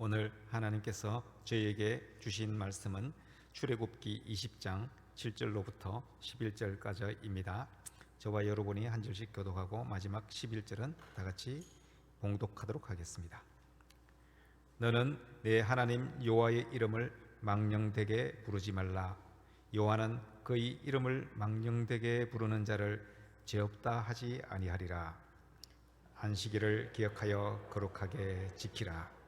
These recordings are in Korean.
오늘 하나님께서 저희에게 주신 말씀은 출애굽기 20장 7절로부터 11절까지입니다. 저와 여러분이 한 절씩 교독하고 마지막 11절은 다 같이 봉독하도록 하겠습니다. 너는 내 하나님 여호와의 이름을 망령되게 부르지 말라. 여호와는 그의 이름을 망령되게 부르는 자를 죄 없다 하지 아니하리라. 안식일을 기억하여 거룩하게 지키라.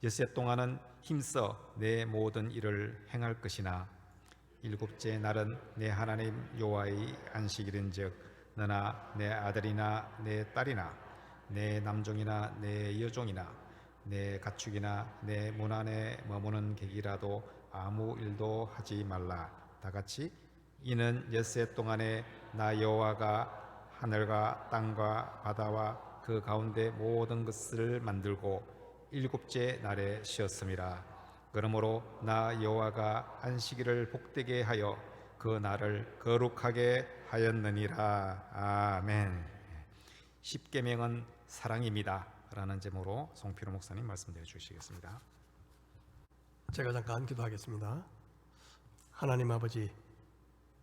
엿새 동안은 힘써 내 모든 일을 행할 것이나 일곱째 날은 내 하나님 여호와의 안식일인즉 너나 내 아들이나 내 딸이나 내 남종이나 내 여종이나 내 가축이나 내 문 안에 머무는 객이라도 아무 일도 하지 말라. 다 같이 이는 엿새 동안에 나 여호와가 하늘과 땅과 바다와 그 가운데 모든 것을 만들고 일곱째 날에 쉬었음이라. 그러므로 나 여호와가 안식일을 복되게 하여 그 날을 거룩하게 하였느니라. 아멘. 십계명은 사랑입니다 라는 제목으로 송필호 목사님 말씀드려 주시겠습니다. 제가 잠깐 기도하겠습니다. 하나님 아버지,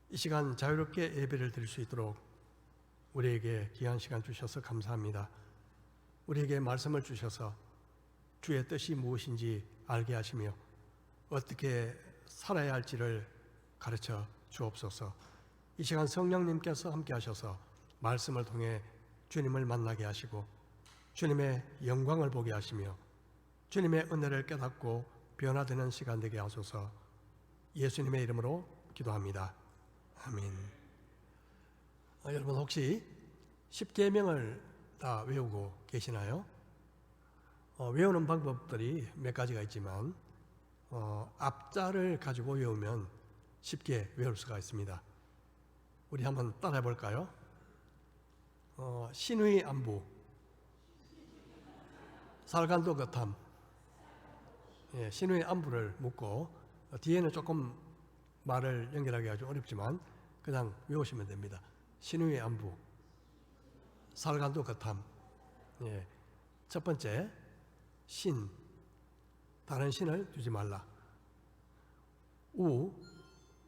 이 시간 자유롭게 예배를 드릴 수 있도록 우리에게 귀한 시간 주셔서 감사합니다. 우리에게 말씀을 주셔서 주의 뜻이 무엇인지 알게 하시며 어떻게 살아야 할지를 가르쳐 주옵소서. 이 시간 성령님께서 함께 하셔서 말씀을 통해 주님을 만나게 하시고 주님의 영광을 보게 하시며 주님의 은혜를 깨닫고 변화되는 시간 되게 하소서. 예수님의 이름으로 기도합니다. 아멘. 여러분 혹시 십계명을 다 외우고 계시나요? 외우는 방법들이 몇 가지가 있지만 앞자를 가지고 외우면 쉽게 외울 수가 있습니다. 우리 한번 따라해 볼까요? 신의 안부, 살간도 거탐. 신의 안부를 묻고 뒤에는 조금 말을 연결하기가 아주 어렵지만 그냥 외우시면 됩니다. 신의 안부, 살간도 거탐. 첫 번째, 신, 다른 신을 두지 말라.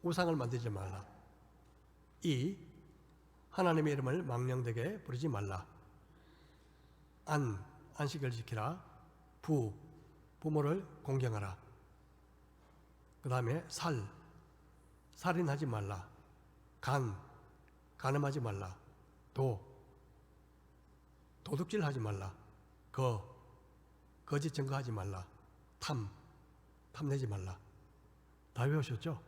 우상을 만들지 말라. 하나님의 이름을 망령되게 부르지 말라. 안식을 지키라. 부모를 공경하라. 그 다음에 살인하지 말라. 간음하지 말라. 도둑질하지 말라. 거짓 증거하지 말라. 탐내지 말라. 다 외우셨죠?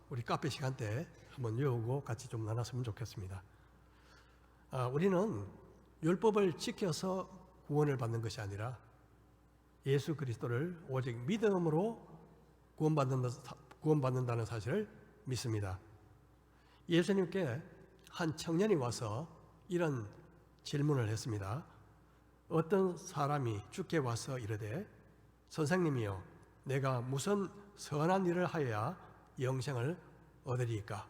우리 카페 시간 때 한번 외우고 같이 좀 나눴으면 좋겠습니다. 우리는 율법을 지켜서 구원을 받는 것이 아니라 예수 그리스도를 오직 믿음으로 구원받는다는 사실을 믿습니다. 예수님께 한 청년이 와서 이런 질문을 했습니다. 어떤 사람이 주께 와서 이르되 선생님이여 내가 무슨 선한 일을 하여야 영생을 얻으리이까?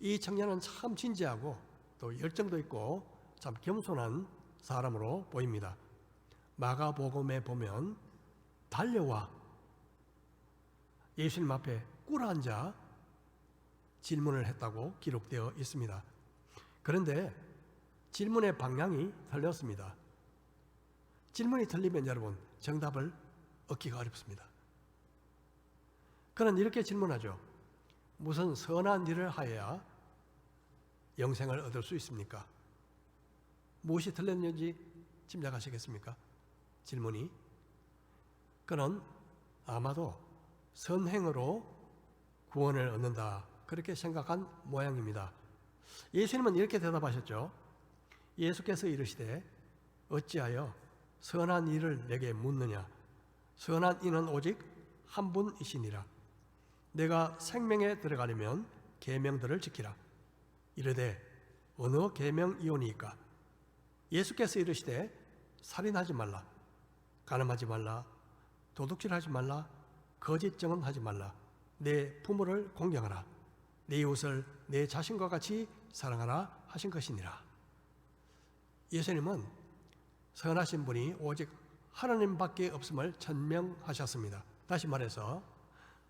이 청년은 참 진지하고 또 열정도 있고 참 겸손한 사람으로 보입니다. 마가복음에 보면 달려와 예수님 앞에 꿇어앉아 질문을 했다고 기록되어 있습니다. 그런데 질문의 방향이 틀렸습니다. 질문이 틀리면 여러분 정답을 얻기가 어렵습니다. 그는 이렇게 질문하죠. 무슨 선한 일을 하여야 영생을 얻을 수 있습니까? 무엇이 틀렸는지 짐작하시겠습니까? 질문이. 그는 아마도 선행으로 구원을 얻는다 그렇게 생각한 모양입니다. 예수님은 이렇게 대답하셨죠. 예수께서 이르시되 어찌하여 선한 일을 내게 묻느냐? 선한 이는 오직 한 분이시니라. 내가 생명에 들어가려면 계명들을 지키라. 이르되 어느 계명이오니이까? 예수께서 이르시되 살인하지 말라, 간음하지 말라, 도둑질하지 말라, 거짓 증언하지 말라, 내 부모를 공경하라, 내 이웃을 내 자신과 같이 사랑하라 하신 것이니라. 예수님은 선하신 분이 오직 하나님밖에 없음을 천명하셨습니다. 다시 말해서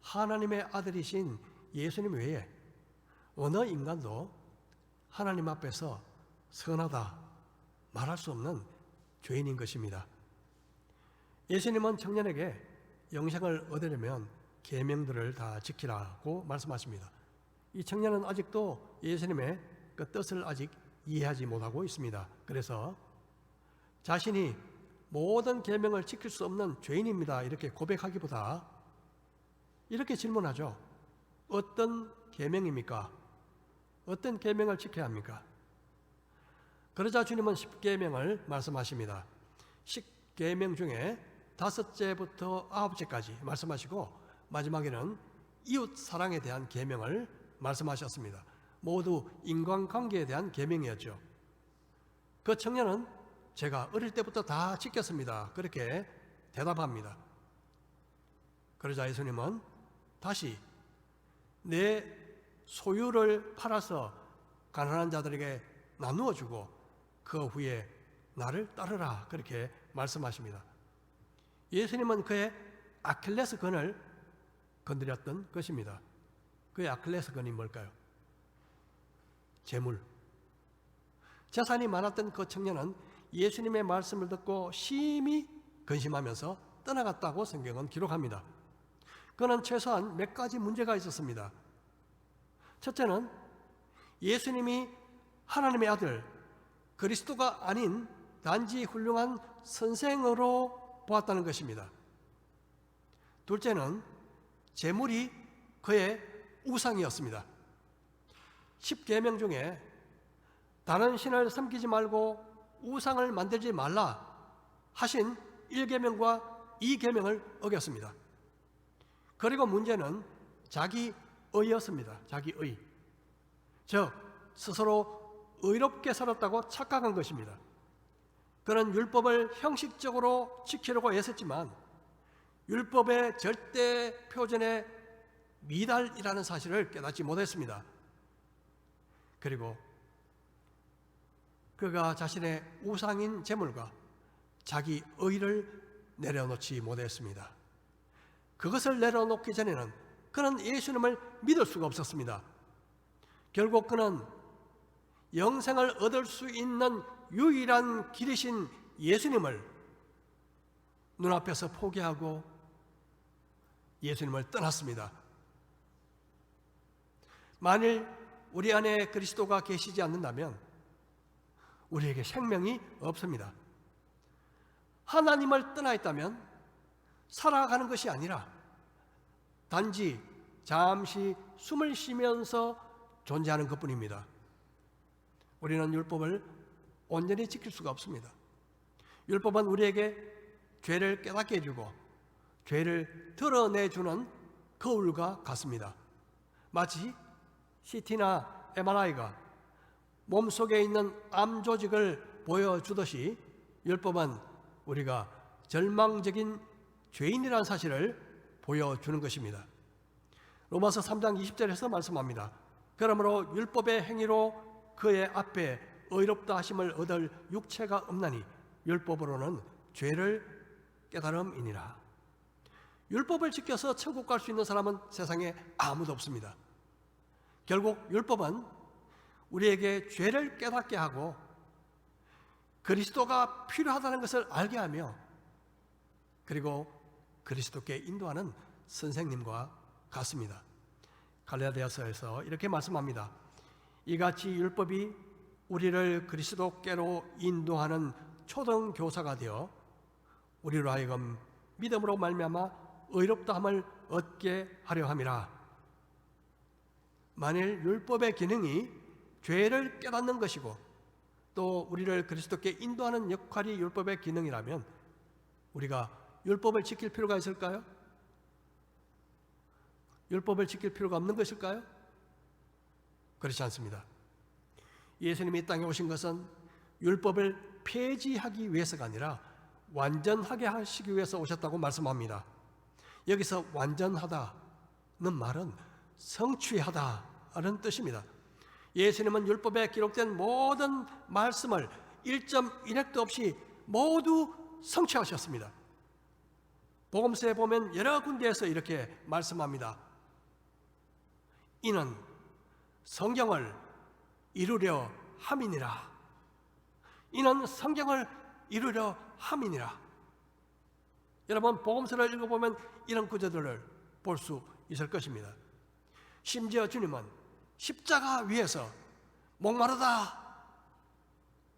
하나님의 아들이신 예수님 외에 어느 인간도 하나님 앞에서 선하다 말할 수 없는 죄인인 것입니다. 예수님은 청년에게 영생을 얻으려면 계명들을 다 지키라고 말씀하십니다. 이 청년은 아직도 예수님의 그 뜻을 아직 이해하지 못하고 있습니다. 그래서 자신이 모든 계명을 지킬 수 없는 죄인입니다 이렇게 고백하기보다 이렇게 질문하죠. 어떤 계명입니까? 어떤 계명을 지켜야 합니까? 그러자 주님은 10계명을 말씀하십니다. 10계명 중에 5제부터 9제까지 말씀하시고 마지막에는 이웃 사랑에 대한 계명을 말씀하셨습니다. 모두 인간관계에 대한 계명이었죠. 그 청년은 제가 어릴 때부터 다 지켰습니다 그렇게 대답합니다. 그러자 예수님은 다시 내 소유를 팔아서 가난한 자들에게 나누어 주고 그 후에 나를 따르라 그렇게 말씀하십니다. 예수님은 그의 아킬레스건을 건드렸던 것입니다. 그의 아킬레스건이 뭘까요? 재물. 재산이 많았던 그 청년은 예수님의 말씀을 듣고 심히 근심하면서 떠나갔다고 성경은 기록합니다. 그는 최소한 몇 가지 문제가 있었습니다. 첫째는 예수님이 하나님의 아들 그리스도가 아닌 단지 훌륭한 선생으로 보았다는 것입니다. 둘째는 재물이 그의 우상이었습니다. 10계명 중에 다른 신을 섬기지 말고 우상을 만들지 말라 하신 1계명과 2계명을 어겼습니다. 그리고 문제는 자기 의였습니다. 자기 의. 즉 스스로 의롭게 살았다고 착각한 것입니다. 그는 율법을 형식적으로 지키려고 애썼지만 율법의 절대 표준의 미달이라는 사실을 깨닫지 못했습니다. 그리고 그가 자신의 우상인 재물과 자기 의를 내려놓지 못했습니다. 그것을 내려놓기 전에는 그는 예수님을 믿을 수가 없었습니다. 결국 그는 영생을 얻을 수 있는 유일한 길이신 예수님을 눈앞에서 포기하고 예수님을 떠났습니다. 만일 우리 안에 그리스도가 계시지 않는다면 우리에게 생명이 없습니다. 하나님을 떠나 있다면 살아가는 것이 아니라 단지 잠시 숨을 쉬면서 존재하는 것뿐입니다. 우리는 율법을 온전히 지킬 수가 없습니다. 율법은 우리에게 죄를 깨닫게 해주고 죄를 드러내주는 거울과 같습니다. 마치 CT나 MRI가 몸속에 있는 암 조직을 보여주듯이 율법은 우리가 절망적인 죄인이라는 사실을 보여주는 것입니다. 로마서 3장 20절에서 말씀합니다. 그러므로 율법의 행위로 그의 앞에 의롭다 하심을 얻을 육체가 없나니 율법으로는 죄를 깨달음이니라. 율법을 지켜서 천국 갈 수 있는 사람은 세상에 아무도 없습니다. 결국 율법은 우리에게 죄를 깨닫게 하고 그리스도가 필요하다는 것을 알게 하며 그리고 그리스도께 인도하는 선생님과 같습니다. 갈라디아서에서 이렇게 말씀합니다. 이같이 율법이 우리를 그리스도께로 인도하는 초등교사가 되어 우리로 하여금 믿음으로 말미암아 의롭다함을 얻게 하려 함이라. 만일 율법의 기능이 죄를 깨닫는 것이고 또 우리를 그리스도께 인도하는 역할이 율법의 기능이라면 우리가 율법을 지킬 필요가 있을까요? 율법을 지킬 필요가 없는 것일까요? 그렇지 않습니다. 예수님이 이 땅에 오신 것은 율법을 폐지하기 위해서가 아니라 완전하게 하시기 위해서 오셨다고 말씀합니다. 여기서 완전하다는 말은 성취하다는 뜻입니다. 예수님은 율법에 기록된 모든 말씀을 1.1획도 없이 모두 성취하셨습니다. 복음서에 보면 여러 군데에서 이렇게 말씀합니다. 이는 성경을 이루려 함이니라. 이는 성경을 이루려 함이니라. 여러분, 복음서를 읽어보면 이런 구절들을 볼 수 있을 것입니다. 심지어 주님은 십자가 위에서 목마르다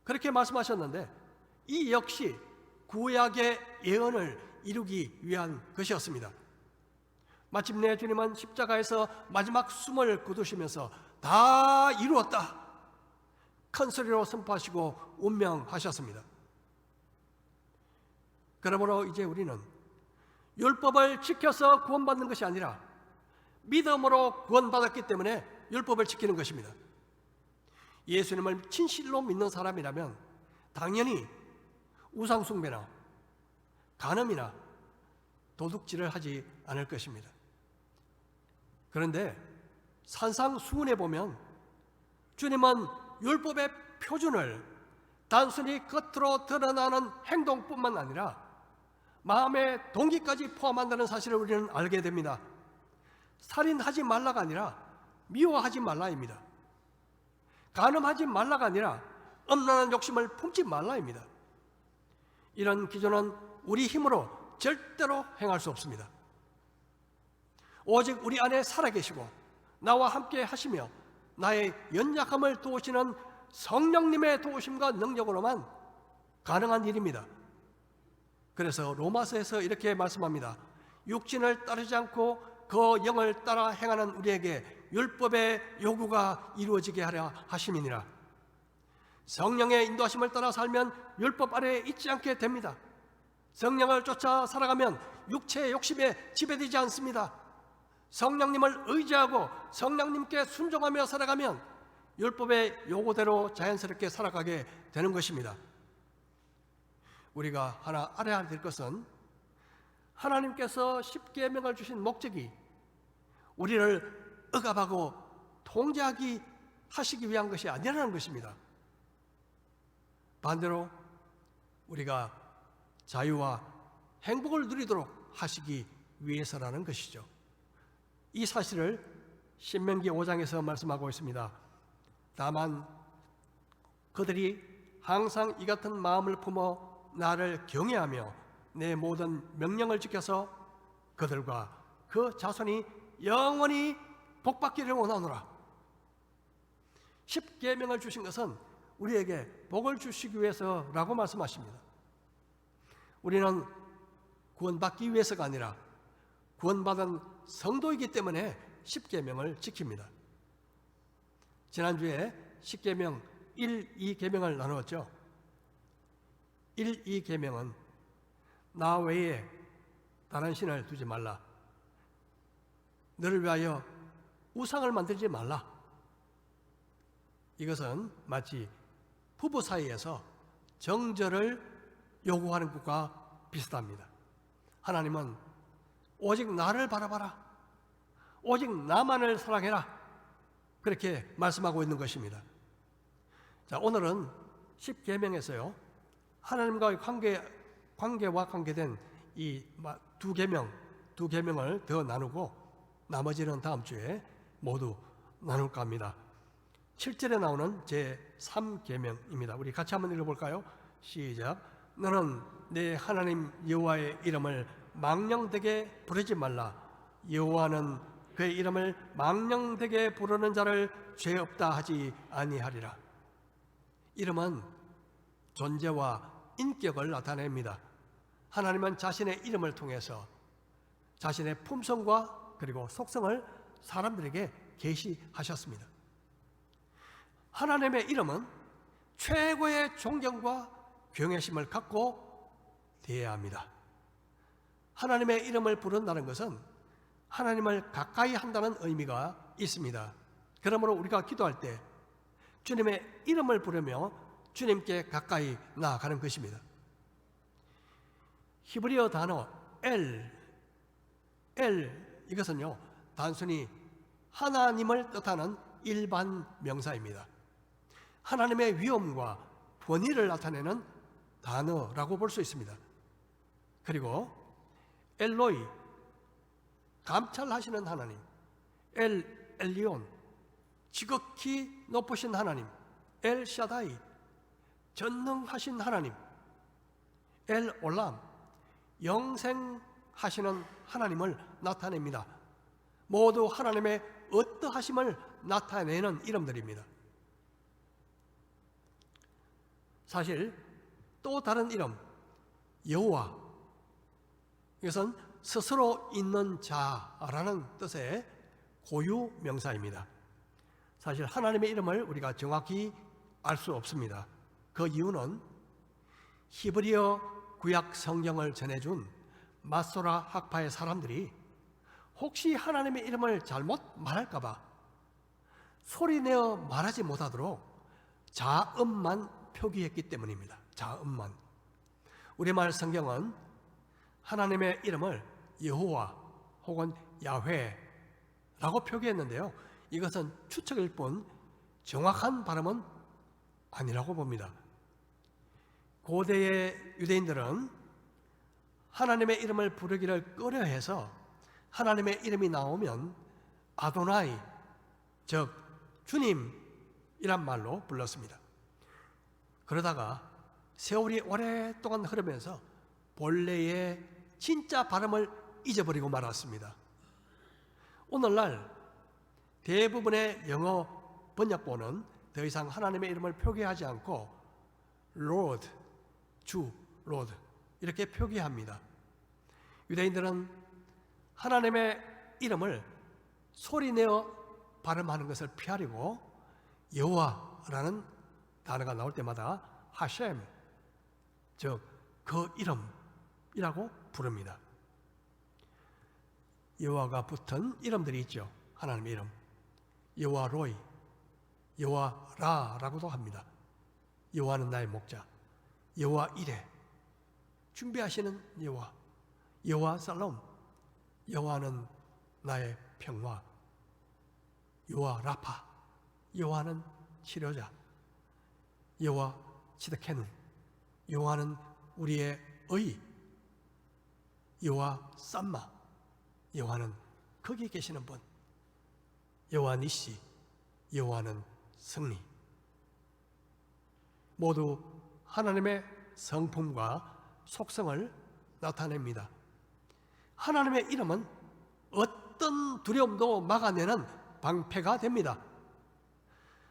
그렇게 말씀하셨는데, 이 역시 구약의 예언을 이루기 위한 것이었습니다. 마침내 주님은 십자가에서 마지막 숨을 거두시면서 다 이루었다 큰 소리로 선포하시고 운명하셨습니다. 그러므로 이제 우리는 율법을 지켜서 구원받는 것이 아니라 믿음으로 구원받았기 때문에 율법을 지키는 것입니다. 예수님을 진실로 믿는 사람이라면 당연히 우상숭배나 간음이나 도둑질을 하지 않을 것입니다. 그런데 산상수훈에 보면 주님은 율법의 표준을 단순히 겉으로 드러나는 행동뿐만 아니라 마음의 동기까지 포함한다는 사실을 우리는 알게 됩니다. 살인하지 말라가 아니라 미워하지 말라입니다. 간음하지 말라가 아니라 음란한 욕심을 품지 말라입니다. 이런 기준은 우리 힘으로 절대로 행할 수 없습니다. 오직 우리 안에 살아계시고 나와 함께 하시며 나의 연약함을 도우시는 성령님의 도우심과 능력으로만 가능한 일입니다. 그래서 로마서에서 이렇게 말씀합니다. 육신을 따르지 않고 그 영을 따라 행하는 우리에게 율법의 요구가 이루어지게 하려 하심이니라. 성령의 인도하심을 따라 살면 율법 아래에 있지 않게 됩니다. 성령을 쫓아 살아가면 육체의 욕심에 지배되지 않습니다. 성령님을 의지하고 성령님께 순종하며 살아가면 율법의 요구대로 자연스럽게 살아가게 되는 것입니다. 우리가 하나 알아야 될 것은 하나님께서 십계명을 주신 목적이 우리를 억압하고 통제하기 하시기 위한 것이 아니라는 것입니다. 반대로 우리가 자유와 행복을 누리도록 하시기 위해서라는 것이죠. 이 사실을 신명기 5장에서 말씀하고 있습니다. 다만 그들이 항상 이 같은 마음을 품어 나를 경외하며 내 모든 명령을 지켜서 그들과 그 자손이 영원히 복받기를 원하노라. 십계명을 주신 것은 우리에게 복을 주시기 위해서라고 말씀하십니다. 우리는 구원받기 위해서가 아니라 구원받은 성도이기 때문에 십계명을 지킵니다. 지난주에 십계명 1, 2계명을 나누었죠. 1, 2계명은 나 외에 다른 신을 두지 말라, 너를 위하여 우상을 만들지 말라. 이것은 마치 부부 사이에서 정절을 요구하는 것과 비슷합니다. 하나님은 오직 나를 바라봐라, 오직 나만을 사랑해라, 그렇게 말씀하고 있는 것입니다. 자, 오늘은 십계명에서요 하나님과의 관계와 관계된 이 두 계명을 더 나누고 나머지는 다음 주에 모두 나눌까 합니다. 7절에 나오는 제3계명입니다. 우리 같이 한번 읽어볼까요? 시작. 너는 내 하나님 여호와의 이름을 망령되게 부르지 말라. 여호와는 그의 이름을 망령되게 부르는 자를 죄 없다 하지 아니하리라. 이름은 존재와 인격을 나타냅니다. 하나님은 자신의 이름을 통해서 자신의 품성과 그리고 속성을 사람들에게 계시하셨습니다. 하나님의 이름은 최고의 존경과 경외심을 갖고 대해야 합니다. 하나님의 이름을 부른다는 것은 하나님을 가까이 한다는 의미가 있습니다. 그러므로 우리가 기도할 때 주님의 이름을 부르며 주님께 가까이 나아가는 것입니다. 히브리어 단어 엘 이것은요 단순히 하나님을 뜻하는 일반 명사입니다. 하나님의 위엄과 권위를 나타내는 단어라고 볼 수 있습니다. 그리고 엘로이, 감찰하시는 하나님, 엘 엘리온, 지극히 높으신 하나님, 엘 샤다이, 전능하신 하나님, 엘 올람, 영생하시는 하나님을 나타냅니다. 모두 하나님의 어떠하심을 나타내는 이름들입니다. 사실 또 다른 이름, 여호와, 이것은 스스로 있는 자라는 뜻의 고유 명사입니다. 사실 하나님의 이름을 우리가 정확히 알 수 없습니다. 그 이유는 히브리어 구약 성경을 전해준 마소라 학파의 사람들이 혹시 하나님의 이름을 잘못 말할까봐 소리내어 말하지 못하도록 자음만 표기했기 때문입니다. 자음만. 우리말 성경은 하나님의 이름을 여호와 혹은 야훼라고 표기했는데요, 이것은 추측일 뿐 정확한 발음은 아니라고 봅니다. 고대의 유대인들은 하나님의 이름을 부르기를 꺼려해서 하나님의 이름이 나오면 아도나이, 즉 주님이란 말로 불렀습니다. 그러다가 세월이 오랫동안 흐르면서 본래의 진짜 발음을 잊어버리고 말았습니다. 오늘날 대부분의 영어 번역본은 더 이상 하나님의 이름을 표기하지 않고 Lord, 주, Lord 이렇게 표기합니다. 유대인들은 하나님의 이름을 소리내어 발음하는 것을 피하려고 여호와라는 단어가 나올 때마다 하셈, 즉 그 이름이라고 부릅니다. 여호와가 붙은 이름들이 있죠. 하나님의 이름, 여호와 로이, 여호와 라라고도 합니다. 여호와는 나의 목자, 여호와 이레, 준비하시는 여호와, 여호와 살롬, 여호와는 나의 평화, 여호와 라파, 여호와는 치료자, 여호와 치드케누, 여호와는 우리의 의, 여호와 쌈마, 여호와는 거기 계시는 분, 여호와 니시, 여호와는 승리. 모두 하나님의 성품과 속성을 나타냅니다. 하나님의 이름은 어떤 두려움도 막아내는 방패가 됩니다.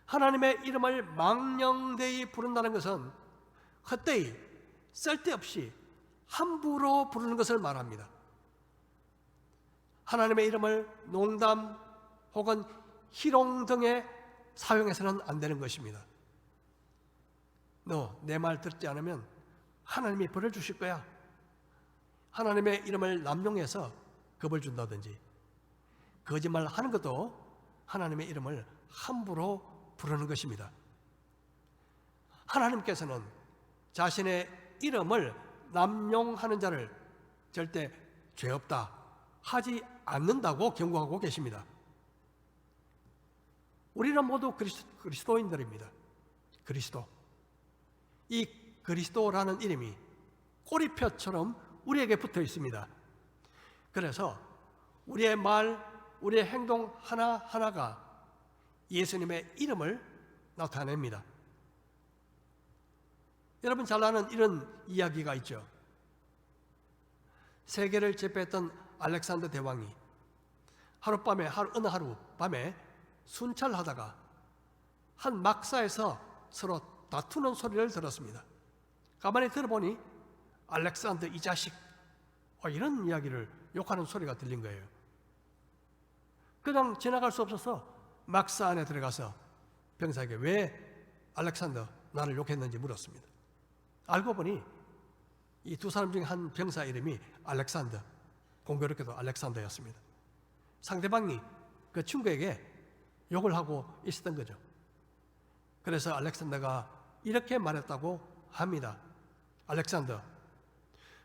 하나님의 이름을 망령되이 부른다는 것은 헛되이 쓸데없이 함부로 부르는 것을 말합니다. 하나님의 이름을 농담 혹은 희롱 등에 사용해서는 안 되는 것입니다. 너 내 말 듣지 않으면 하나님이 벌을 주실 거야. 하나님의 이름을 남용해서 겁을 준다든지 거짓말 하는 것도 하나님의 이름을 함부로 부르는 것입니다. 하나님께서는 자신의 이름을 남용하는 자를 절대 죄 없다 하지 않는다고 경고하고 계십니다. 우리는 모두 그리스도인들입니다. 그리스도. 이 그리스도라는 이름이 꼬리표처럼 우리에게 붙어 있습니다. 그래서 우리의 말, 우리의 행동 하나하나가 예수님의 이름을 나타냅니다. 여러분 잘 아는 이런 이야기가 있죠. 세계를 제패했던 알렉산더 대왕이 어느 하루 밤에 순찰하다가 한 막사에서 서로 다투는 소리를 들었습니다. 가만히 들어보니 알렉산더 이 자식, 이런 이야기를 욕하는 소리가 들린 거예요. 그냥 지나갈 수 없어서 막사 안에 들어가서 병사에게 왜 알렉산더 나를 욕했는지 물었습니다. 알고 보니 이 두 사람 중에 한 병사 이름이 알렉산더, 공교롭게도 알렉산더였습니다. 상대방이 그 친구에게 욕을 하고 있었던 거죠. 그래서 알렉산더가 이렇게 말했다고 합니다. 알렉산더,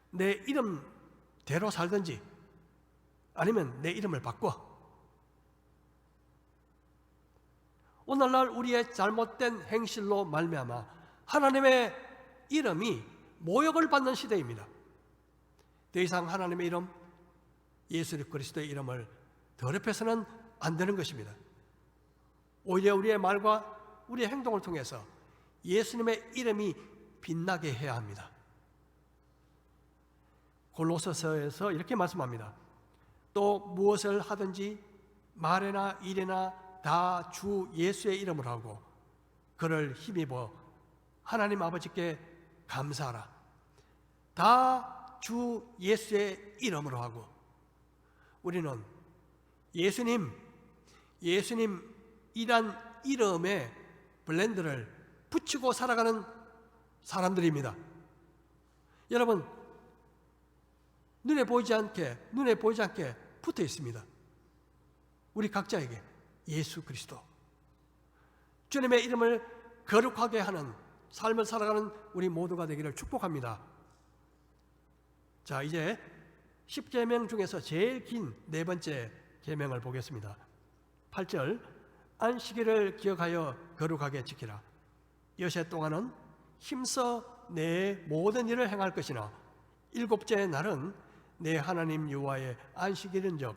내 이름대로 살든지 아니면 내 이름을 바꿔. 오늘날 우리의 잘못된 행실로 말미암아 하나님의 이름이 모욕을 받는 시대입니다. 더 이상 하나님의 이름, 예수 그리스도의 이름을 더럽혀서는 안 되는 것입니다. 오히려 우리의 말과 우리의 행동을 통해서 예수님의 이름이 빛나게 해야 합니다. 골로새서에서 이렇게 말씀합니다. 또 무엇을 하든지 말이나 일이나 다 주 예수의 이름으로 하고 그를 힘입어 하나님 아버지께 감사하라. 다 주 예수의 이름으로 하고, 우리는 예수님이란 이름에 블렌드를 붙이고 살아가는 사람들입니다. 여러분, 눈에 보이지 않게 붙어 있습니다. 우리 각자에게 예수 그리스도, 주님의 이름을 거룩하게 하는 삶을 살아가는 우리 모두가 되기를 축복합니다. 자, 이제 10계명 중에서 제일 긴 네 번째 계명을 보겠습니다. 8절, 안식일을 기억하여 거룩하게 지키라. 여섯 동안은 힘써 내 모든 일을 행할 것이나 일곱째 날은 내 하나님 여호와의 안식일인즉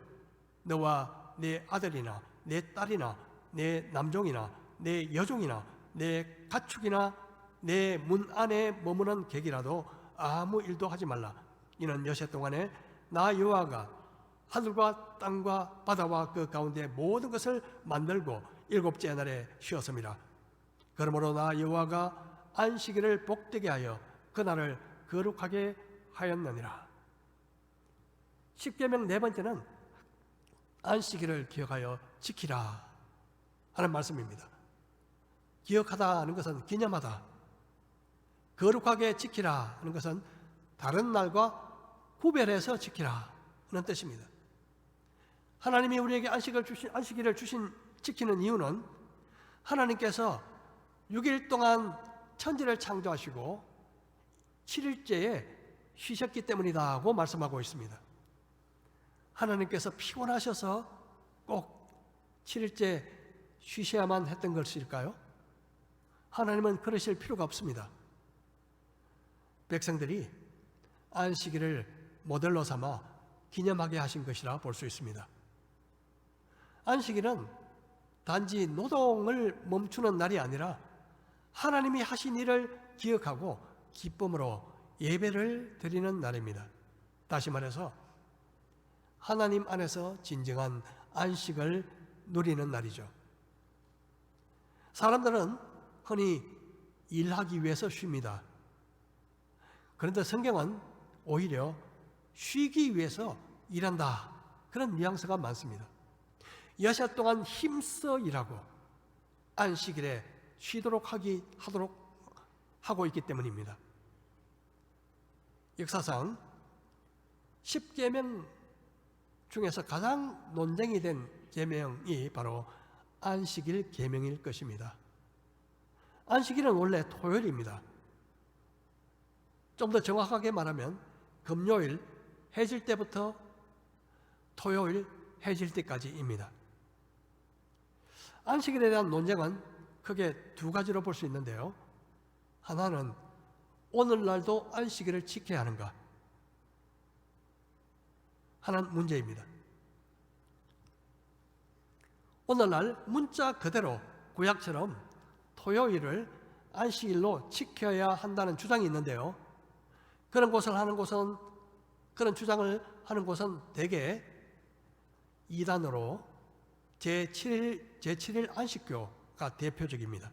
너와 내 아들이나 내 딸이나 내 남종이나 내 여종이나 내 가축이나 내 문 안에 머무는 객이라도 아무 일도 하지 말라. 이는 여섯 동안에 나 여호와가 하늘과 땅과 바다와 그 가운데 모든 것을 만들고 일곱째 날에 쉬었습니다. 그러므로 나 여호와가 안식일을 복되게 하여 그날을 거룩하게 하였느니라. 10계명 네 번째는 안식일을 기억하여 지키라 하는 말씀입니다. 기억하다 하는 것은 기념하다, 거룩하게 지키라 하는 것은 다른 날과 구별해서 지키라 하는 뜻입니다. 하나님이 우리에게 안식일을 지키는 이유는 하나님께서 6일 동안 천지를 창조하시고 7일째에 쉬셨기 때문이다고 말씀하고 있습니다. 하나님께서 피곤하셔서 꼭 7일째 쉬셔야만 했던 것일까요? 하나님은 그러실 필요가 없습니다. 백성들이 안식일을 모델로 삼아 기념하게 하신 것이라 볼 수 있습니다. 안식일은 단지 노동을 멈추는 날이 아니라 하나님이 하신 일을 기억하고 기쁨으로 예배를 드리는 날입니다. 다시 말해서 하나님 안에서 진정한 안식을 누리는 날이죠. 사람들은 흔히 일하기 위해서 쉽니다. 그런데 성경은 오히려 쉬기 위해서 일한다, 그런 뉘앙스가 많습니다. 여섯 동안 힘써 일하고 안식일에 쉬도록 하도록 하고 있기 때문입니다. 역사상 10계명 중에서 가장 논쟁이 된 계명이 바로 안식일 계명일 것입니다. 안식일은 원래 토요일입니다. 좀 더 정확하게 말하면 금요일 해질 때부터 토요일 해질 때까지입니다. 안식일에 대한 논쟁은 크게 두 가지로 볼 수 있는데요. 하나는 오늘날도 안식일을 지켜야 하는가 하는 문제입니다. 오늘날 문자 그대로 구약처럼 토요일을 안식일로 지켜야 한다는 주장이 있는데요. 그런 주장을 하는 곳은 대개 이단으로 제7일 안식교가 대표적입니다.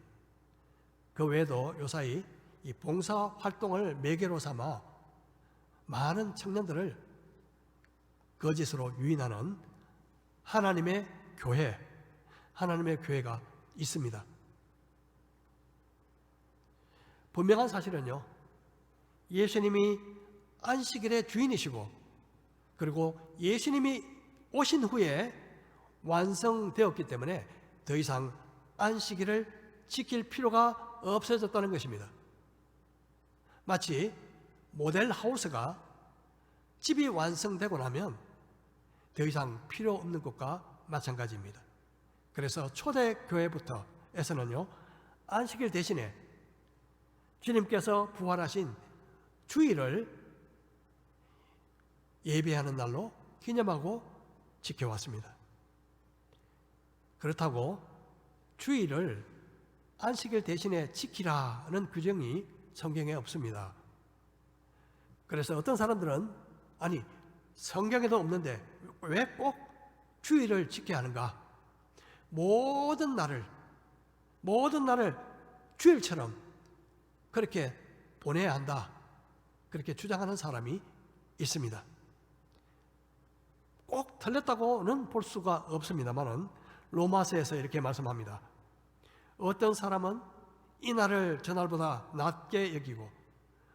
그 외에도 요사이 이 봉사 활동을 매개로 삼아 많은 청년들을 거짓으로 유인하는 하나님의 교회가 있습니다. 분명한 사실은요, 예수님이 안식일의 주인이시고 그리고 예수님이 오신 후에 완성되었기 때문에 더 이상 안식일을 지킬 필요가 없어졌다는 것입니다. 마치 모델하우스가 집이 완성되고 나면 더 이상 필요 없는 것과 마찬가지입니다. 그래서 초대교회부터에서는요, 안식일 대신에 주님께서 부활하신 주일을 예배하는 날로 기념하고 지켜왔습니다. 그렇다고 주일을 안식일 대신에 지키라는 규정이 성경에 없습니다. 그래서 어떤 사람들은 아니 성경에도 없는데 왜 꼭 주일을 지켜야 하는가? 모든 날을 주일처럼 그렇게 보내야 한다. 그렇게 주장하는 사람이 있습니다. 꼭 틀렸다고는 볼 수가 없습니다만은 로마서에서 이렇게 말씀합니다. 어떤 사람은 이 날을 저 날보다 낮게 여기고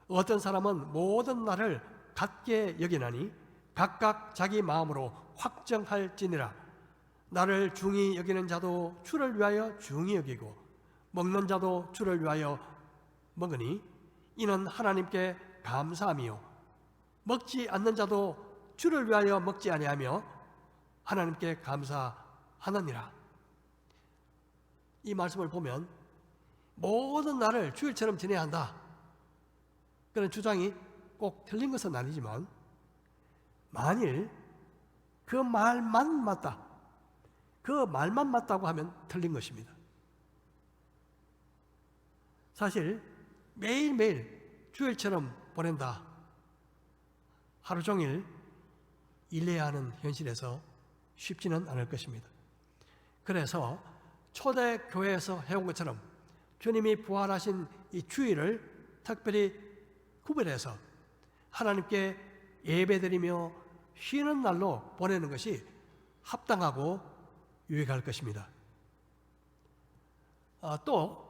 어떤 사람은 모든 날을 같게 여기나니 각각 자기 마음으로 확정할지니라. 나를 중히 여기는 자도 주를 위하여 중히 여기고 먹는 자도 주를 위하여 먹으니 이는 하나님께 감사함이요 먹지 않는 자도 주를 위하여 먹지 아니하며 하나님께 감사하느니라. 이 말씀을 보면 모든 날을 주일처럼 지내야 한다. 그런 주장이 꼭 틀린 것은 아니지만 만일 그 말만 맞다고 하면 틀린 것입니다. 사실 매일매일 주일처럼 보낸다. 하루 종일 일해야 하는 현실에서 쉽지는 않을 것입니다. 그래서 초대교회에서 해온 것처럼 주님이 부활하신 이 주일을 특별히 구별해서 하나님께 예배드리며 쉬는 날로 보내는 것이 합당하고 유익할 것입니다. 또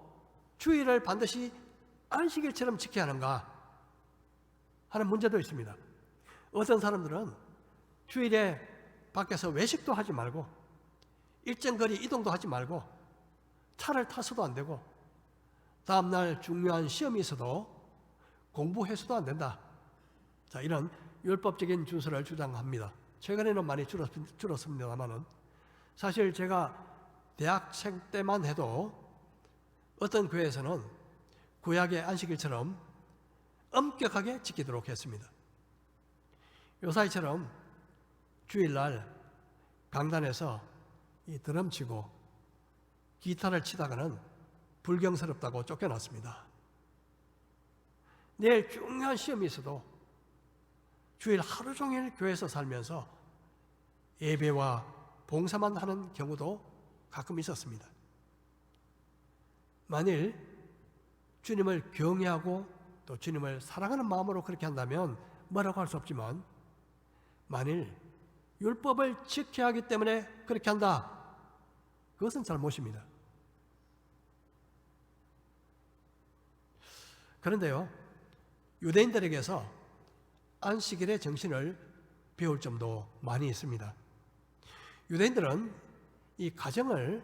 주일을 반드시 안식일처럼 지켜야 하는가 하는 문제도 있습니다. 어떤 사람들은 주일에 밖에서 외식도 하지 말고 일정 거리 이동도 하지 말고 차를 타서도 안 되고 다음날 중요한 시험이 있어도 공부해서도 안 된다. 자, 이런 율법적인 준수를 주장합니다. 최근에는 많이 줄었습니다만은 사실 제가 대학생 때만 해도 어떤 교회에서는 구약의 안식일처럼 엄격하게 지키도록 했습니다. 요사이처럼 주일날 강단에서 이 드럼 치고 기타를 치다가는 불경스럽다고 쫓겨났습니다. 내일 중요한 시험이 있어도 주일 하루 종일 교회에서 살면서 예배와 봉사만 하는 경우도 가끔 있었습니다. 만일 주님을 경외하고 또 주님을 사랑하는 마음으로 그렇게 한다면 뭐라고 할 수 없지만 만일 율법을 지켜야 하기 때문에 그렇게 한다. 그것은 잘못입니다. 그런데요, 유대인들에게서 안식일의 정신을 배울 점도 많이 있습니다. 유대인들은 이 가정을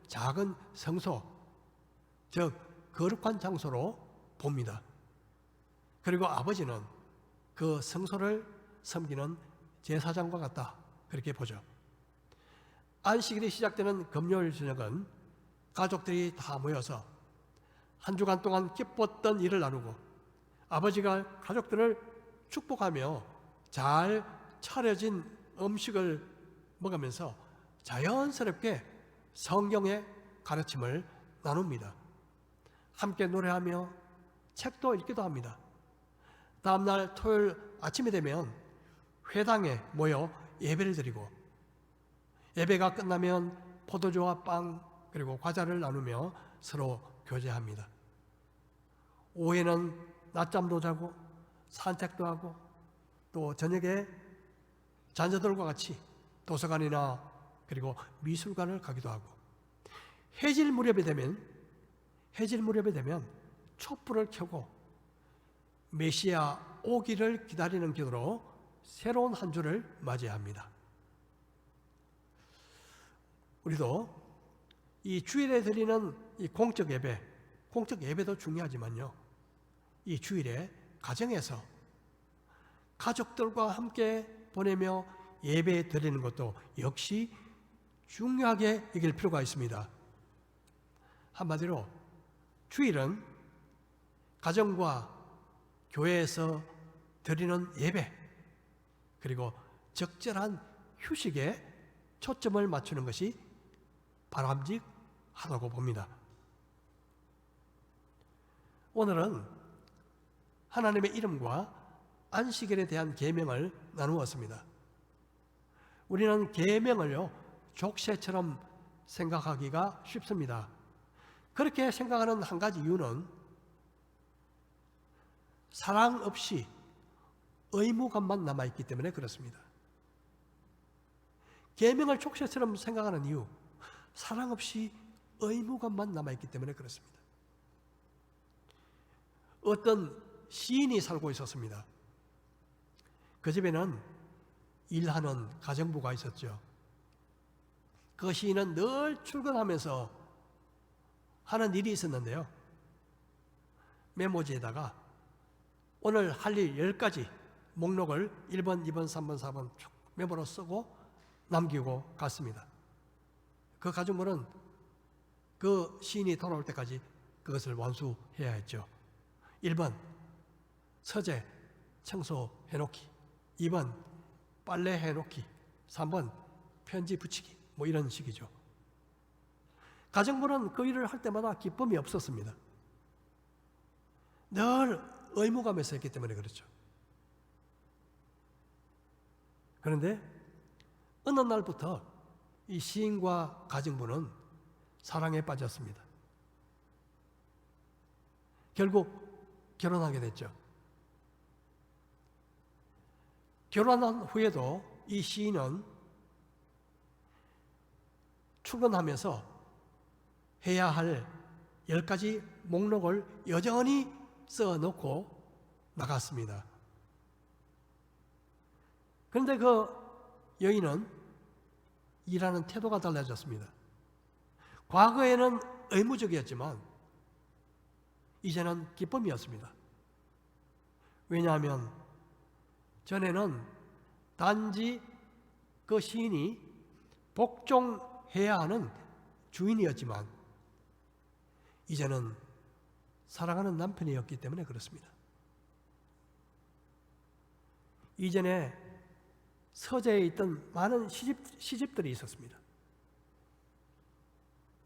작은 성소, 즉 거룩한 장소로 봅니다. 그리고 아버지는 그 성소를 섬기는 제사장과 같다. 그렇게 보죠. 안식일이 시작되는 금요일 저녁은 가족들이 다 모여서 한 주간 동안 기뻤던 일을 나누고 아버지가 가족들을 축복하며 잘 차려진 음식을 먹으면서 자연스럽게 성경의 가르침을 나눕니다. 함께 노래하며 책도 읽기도 합니다. 다음날 토요일 아침이 되면 회당에 모여 예배를 드리고 예배가 끝나면 포도주와 빵 그리고 과자를 나누며 서로 교제합니다. 오후에는 낮잠도 자고 산책도 하고 또 저녁에 자녀들과 같이 도서관이나 그리고 미술관을 가기도 하고 해질 무렵이 되면 촛불을 켜고 메시아 오기를 기다리는 기도로 새로운 한 주를 맞이합니다. 우리도 이 주일에 드리는 이 공적 예배도 중요하지만요. 이 주일에 가정에서 가족들과 함께 보내며 예배 드리는 것도 역시 중요하게 여길 필요가 있습니다. 한마디로 주일은 가정과 교회에서 드리는 예배, 그리고 적절한 휴식에 초점을 맞추는 것이 바람직하다고 봅니다. 오늘은 하나님의 이름과 안식일에 대한 계명을 나누었습니다. 우리는 계명을요 족쇄처럼 생각하기가 쉽습니다. 그렇게 생각하는 한 가지 이유는 사랑 없이 의무감만 남아있기 때문에 그렇습니다. 계명을 족쇄처럼 생각하는 이유, 사랑 없이 의무감만 남아있기 때문에 그렇습니다. 어떤 시인이 살고 있었습니다. 그 집에는 일하는 가정부가 있었죠. 그 시인은 늘 출근하면서 하는 일이 있었는데요. 메모지에다가 오늘 할 일 10가지 목록을 1번, 2번, 3번, 4번 쭉 메모로 쓰고 남기고 갔습니다. 그 가정부는 그 시인이 돌아올 때까지 그것을 완수해야 했죠. 1번, 서재 청소해놓기. 2번, 빨래 해놓기. 3번, 편지 붙이기. 뭐 이런 식이죠. 가정부는 그 일을 할 때마다 기쁨이 없었습니다. 늘 의무감에서 했기 때문에 그렇죠. 그런데 어느 날부터 이 시인과 가정부는 사랑에 빠졌습니다. 결국 결혼하게 됐죠. 결혼한 후에도 이 시인은 출근하면서 해야 할 10가지 목록을 여전히 써놓고 나갔습니다. 그런데 그 여인은 일하는 태도가 달라졌습니다. 과거에는 의무적이었지만 이제는 기쁨이었습니다. 왜냐하면 전에는 단지 그 시인이 복종해야 하는 주인이었지만 이제는 사랑하는 남편이었기 때문에 그렇습니다. 이전에 서재에 있던 많은 시집들이 있었습니다.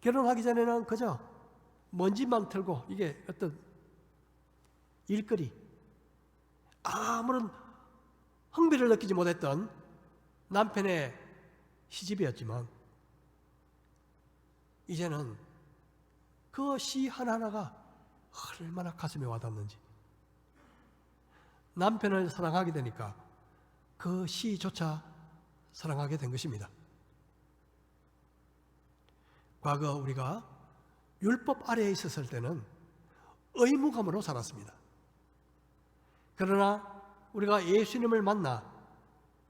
결혼하기 전에는 그저 먼지만 털고 이게 어떤 일거리, 아무런 흥미를 느끼지 못했던 남편의 시집이었지만 이제는 그 시 하나하나가 얼마나 가슴에 와닿는지 남편을 사랑하게 되니까 그 시조차 사랑하게 된 것입니다. 과거 우리가 율법 아래에 있었을 때는 의무감으로 살았습니다. 그러나 우리가 예수님을 만나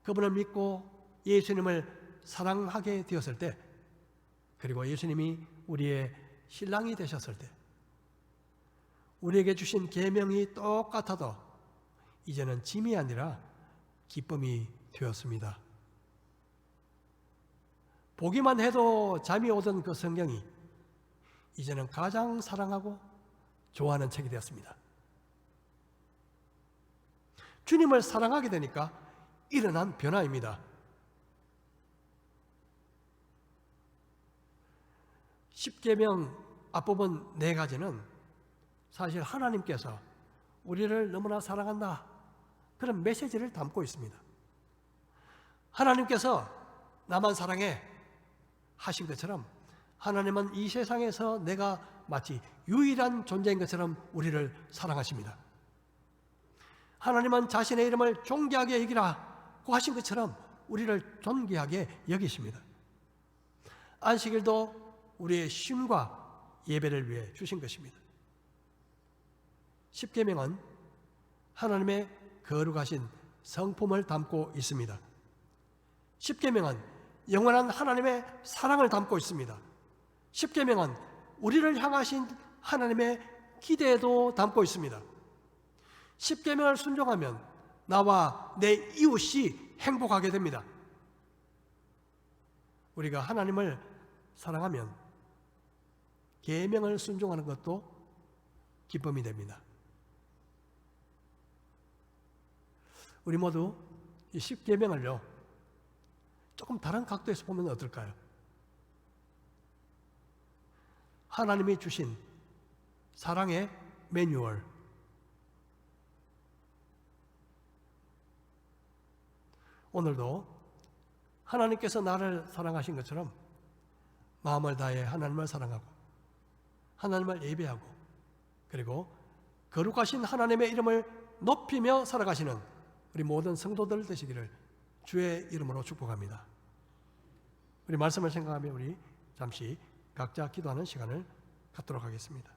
그분을 믿고 예수님을 사랑하게 되었을 때, 그리고 예수님이 우리의 신랑이 되셨을 때 우리에게 주신 계명이 똑같아도 이제는 짐이 아니라 기쁨이 되었습니다. 보기만 해도 잠이 오던 그 성경이 이제는 가장 사랑하고 좋아하는 책이 되었습니다. 주님을 사랑하게 되니까 일어난 변화입니다. 십계명 앞부분 4가지는 사실 하나님께서 우리를 너무나 사랑한다, 그런 메시지를 담고 있습니다. 하나님께서 나만 사랑해 하신 것처럼 하나님은 이 세상에서 내가 마치 유일한 존재인 것처럼 우리를 사랑하십니다. 하나님은 자신의 이름을 존귀하게 여기라고 하신 것처럼 우리를 존귀하게 여기십니다. 안식일도 우리의 쉼과 예배를 위해 주신 것입니다. 십계명은 하나님의 거룩하신 성품을 담고 있습니다. 십계명은 영원한 하나님의 사랑을 담고 있습니다. 십계명은 우리를 향하신 하나님의 기대도 담고 있습니다. 십계명을 순종하면 나와 내 이웃이 행복하게 됩니다. 우리가 하나님을 사랑하면 계명을 순종하는 것도 기쁨이 됩니다. 우리 모두 이 10계명을요 조금 다른 각도에서 보면 어떨까요? 하나님이 주신 사랑의 매뉴얼, 오늘도 하나님께서 나를 사랑하신 것처럼 마음을 다해 하나님을 사랑하고 하나님을 예배하고 그리고 거룩하신 하나님의 이름을 높이며 살아가시는 우리 모든 성도들 되시기를 주의 이름으로 축복합니다. 우리 말씀을 생각하며 우리 잠시 각자 기도하는 시간을 갖도록 하겠습니다.